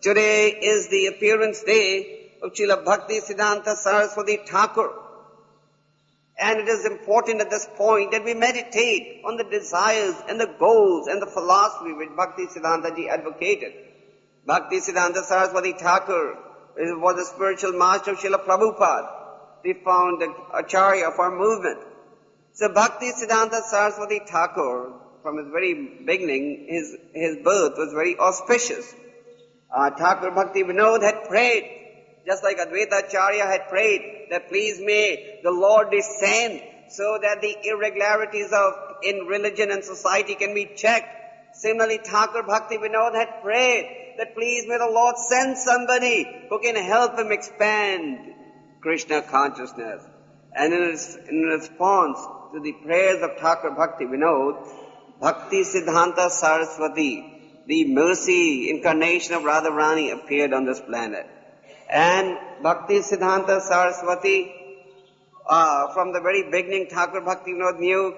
Today is the appearance day of Srila Bhaktisiddhanta Sarasvati Thakura. And it is important at this point that we meditate on the desires and the goals and the philosophy which Bhaktisiddhanta advocated. Bhaktisiddhanta Sarasvati Thakura was the spiritual master of Srila Prabhupada. We found the Acharya of our movement. So Bhaktisiddhanta Sarasvati Thakura, from his very beginning, his birth was very auspicious. Thakur Bhakti Vinod had prayed, just like Advaita Acharya had prayed, that please may the Lord descend so that the irregularities in religion and society can be checked. Similarly, Thakur Bhakti Vinod had prayed that please may the Lord send somebody who can help him expand Krishna consciousness. And in response to the prayers of Thakur Bhakti Vinod, Bhaktisiddhanta Sarasvati, the mercy incarnation of Radharani, appeared on this planet. And Bhaktisiddhanta Sarasvati, from the very beginning, Thakur Bhakti Vinod knew.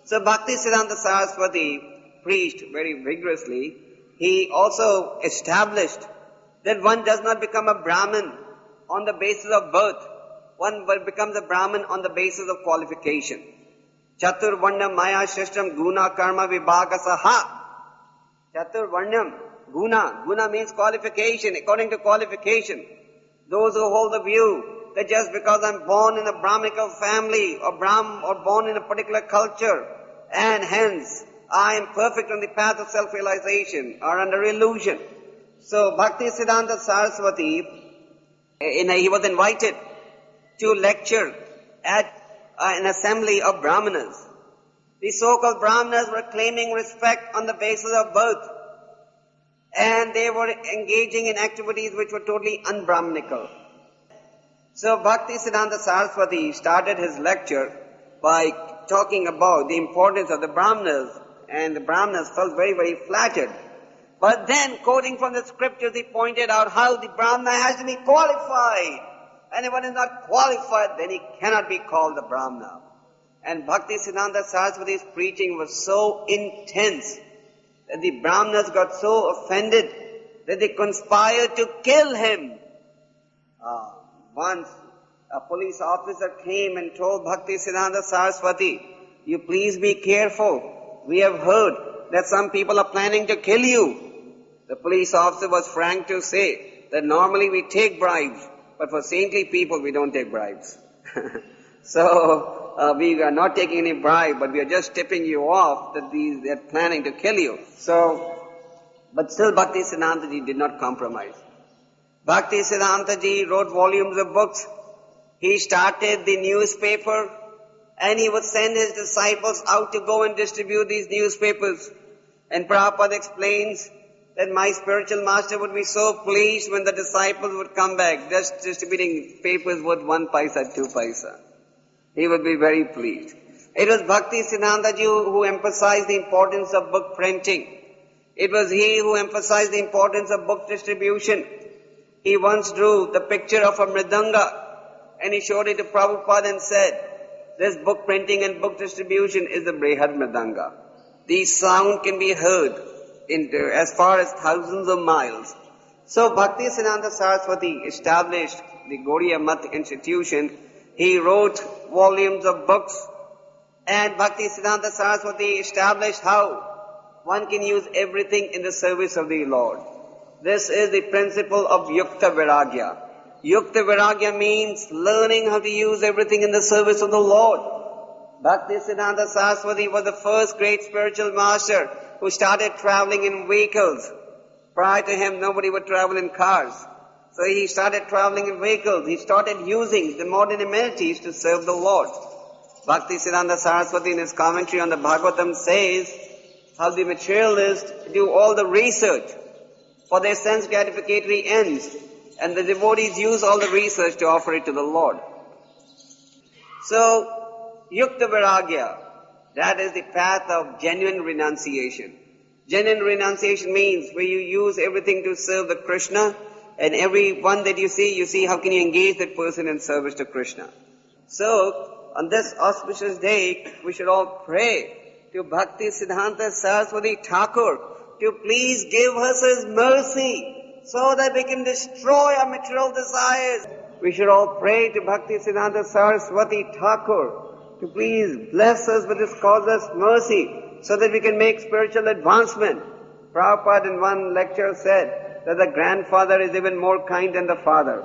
So Bhaktisiddhanta Sarasvati preached very vigorously. He also established that one does not become a Brahmin on the basis of birth. One becomes a Brahmin on the basis of qualification. Chatur Varnam Maya Shashtam Guna Karma Vibhaga Saha. Chatur Varnam, Guna. Guna means qualification, according to qualification. Those who hold the view that just because I'm born in a Brahminical family or born in a particular culture and hence I am perfect on the path of self-realization are under illusion. So Bhaktisiddhanta Sarasvati, he was invited to lecture at an assembly of Brahmanas. The so-called Brahmanas were claiming respect on the basis of birth, and they were engaging in activities which were totally un-Brahminical. So Bhaktisiddhanta Sarasvati started his lecture by talking about the importance of the Brahmanas, and the Brahmanas felt very, very flattered. But then, quoting from the scriptures, he pointed out how the Brahmana has to be qualified. And if one is not qualified, then he cannot be called a Brahmana. And Bhaktisiddhanta Sarasvati's preaching was so intense that the Brahmanas got so offended that they conspired to kill him. Once a police officer came and told Bhaktisiddhanta Sarasvati, you please be careful. We have heard that some people are planning to kill you. The police officer was frank to say that normally we take bribes, but for saintly people we don't take bribes. So we are not taking any bribe, but we are just tipping you off that they are planning to kill you. But still Bhaktisiddhantaji did not compromise. Bhaktisiddhantaji wrote volumes of books. He started the newspaper, and he would send his disciples out to go and distribute these newspapers. And Prabhupada explains that my spiritual master would be so pleased when the disciples would come back, just distributing papers worth 1 paisa, 2 paisa. He would be very pleased. It was Bhaktisiddhantaji who emphasized the importance of book printing. It was he who emphasized the importance of book distribution. He once drew the picture of a mridanga, and he showed it to Prabhupada and said, this book printing and book distribution is the Brihad Mridanga. The sound can be heard as far as thousands of miles. So Bhaktisiddhanta Sarasvati established the Gaudiya Math institution. He wrote volumes of books, and Bhaktisiddhanta Sarasvati established how one can use everything in the service of the Lord. This is the principle of Yukta Viragya. Yukta Viragya means learning how to use everything in the service of the Lord. Bhaktisiddhanta Sarasvati was the first great spiritual master who started traveling in vehicles. Prior to him, nobody would travel in cars. So he started traveling in vehicles. He started using the modern amenities to serve the Lord. Bhaktisiddhanta Sarasvati in his commentary on the Bhagavatam says how the materialists do all the research for their sense gratificatory ends, and the devotees use all the research to offer it to the Lord. So, Yukta Viragya, that is the path of genuine renunciation. Genuine renunciation means where you use everything to serve the Kṛṣṇa, and every one that you see how can you engage that person in service to Kṛṣṇa. So, on this auspicious day, we should all pray to Bhaktisiddhanta Sarasvati Thakura to please give us his mercy, so that we can destroy our material desires. We should all pray to Bhaktisiddhanta Sarasvati Thakura to please bless us with His causeless mercy so that we can make spiritual advancement. Prabhupada in one lecture said that the grandfather is even more kind than the father.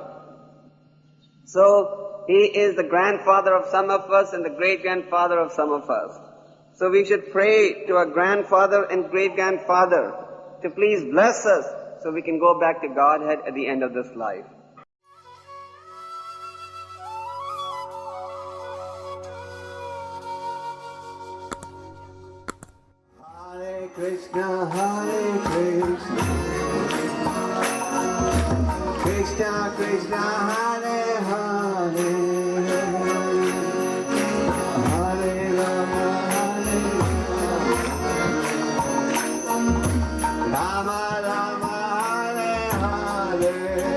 So, he is the grandfather of some of us and the great-grandfather of some of us. So we should pray to our grandfather and great-grandfather to please bless us so we can go back to Godhead at the end of this life. Hare Krishna, Krishna Krishna, Hare Hare, Hare Rama, Rama Rama, Hare Hare.